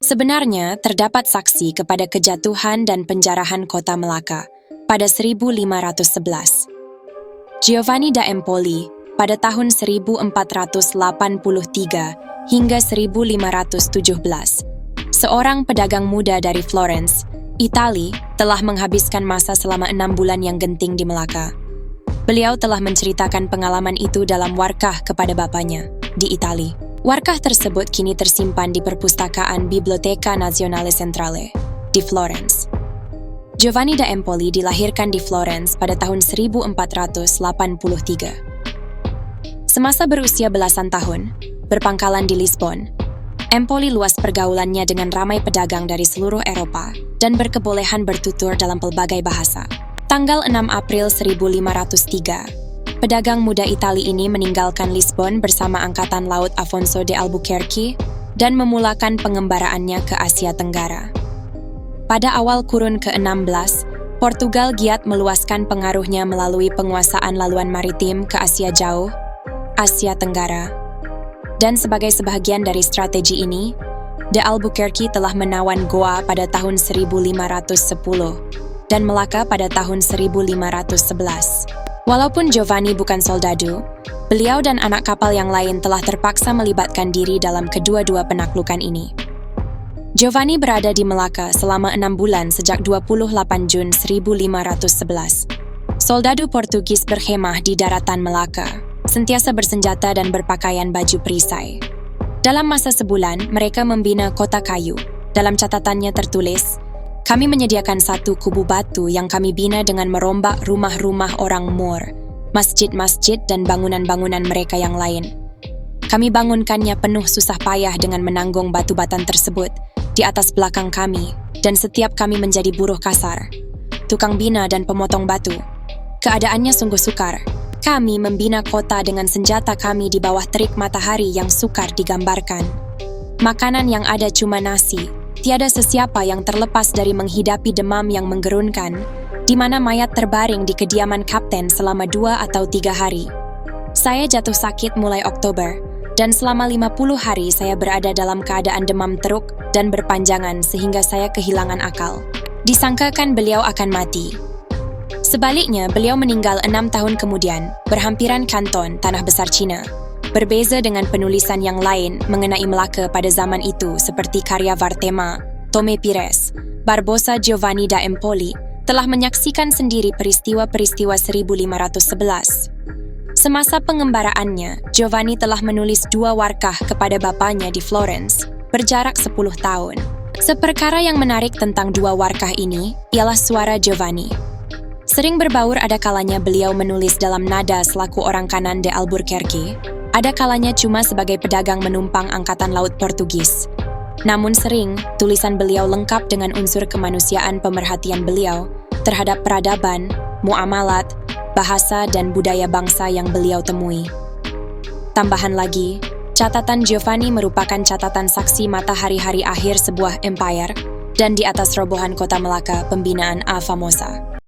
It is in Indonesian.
Sebenarnya, terdapat saksi kepada kejatuhan dan penjarahan kota Melaka pada 1511. Giovanni da Empoli pada tahun 1483 hingga 1517, seorang pedagang muda dari Florence, Itali, telah menghabiskan masa selama 6 bulan yang genting di Melaka. Beliau telah menceritakan pengalaman itu dalam warkah kepada bapaknya di Itali. Warkah tersebut kini tersimpan di perpustakaan Biblioteca Nazionale Centrale di Florence. Giovanni da Empoli dilahirkan di Florence pada tahun 1483. Semasa berusia belasan tahun, berpangkalan di Lisbon, Empoli luas pergaulannya dengan ramai pedagang dari seluruh Eropa dan berkebolehan bertutur dalam pelbagai bahasa. Tanggal 6 April 1503, pedagang muda Itali ini meninggalkan Lisbon bersama Angkatan Laut Afonso de Albuquerque dan memulakan pengembaraannya ke Asia Tenggara. Pada awal kurun ke-16, Portugal giat meluaskan pengaruhnya melalui penguasaan laluan maritim ke Asia Jauh, Asia Tenggara. Dan sebagai sebahagian dari strategi ini, de Albuquerque telah menawan Goa pada tahun 1510 dan Melaka pada tahun 1511. Walaupun Giovanni bukan soldadu, beliau dan anak kapal yang lain telah terpaksa melibatkan diri dalam kedua-dua penaklukan ini. Giovanni berada di Melaka selama 6 bulan sejak 28 Jun 1511. Soldadu Portugis berkhemah di daratan Melaka, sentiasa bersenjata dan berpakaian baju perisai. Dalam masa sebulan, mereka membina kota kayu. Dalam catatannya tertulis, "Kami menyediakan satu kubu batu yang kami bina dengan merombak rumah-rumah orang Moor, masjid-masjid dan bangunan-bangunan mereka yang lain. Kami bangunkannya penuh susah payah dengan menanggung batu batan tersebut di atas belakang kami, dan setiap kami menjadi buruh kasar, tukang bina dan pemotong batu. Keadaannya sungguh sukar. Kami membina kota dengan senjata kami di bawah terik matahari yang sukar digambarkan. Makanan yang ada cuma nasi. Tiada sesiapa yang terlepas dari menghidapi demam yang menggerunkan, di mana mayat terbaring di kediaman kapten selama 2 atau 3 hari. Saya jatuh sakit mulai Oktober, dan selama 50 hari saya berada dalam keadaan demam teruk dan berpanjangan sehingga saya kehilangan akal. Disangkakan beliau akan mati. Sebaliknya, beliau meninggal 6 tahun kemudian, berhampiran Kanton, Tanah Besar Cina. Berbeza dengan penulisan yang lain mengenai Melaka pada zaman itu seperti karya Vartema, Tome Pires, Barbosa Giovanni da Empoli telah menyaksikan sendiri peristiwa-peristiwa 1511. Semasa pengembaraannya, Giovanni telah menulis 2 warkah kepada bapaknya di Florence, berjarak 10 tahun. Seperkara yang menarik tentang 2 warkah ini ialah suara Giovanni. Sering berbaur ada kalanya beliau menulis dalam nada selaku orang kanan de Albuquerque, ada kalanya cuma sebagai pedagang menumpang Angkatan Laut Portugis. Namun sering, tulisan beliau lengkap dengan unsur kemanusiaan pemerhatian beliau terhadap peradaban, muamalat, bahasa dan budaya bangsa yang beliau temui. Tambahan lagi, catatan Giovanni merupakan catatan saksi mata hari-hari akhir sebuah empire dan di atas robohan kota Melaka pembinaan A Famosa.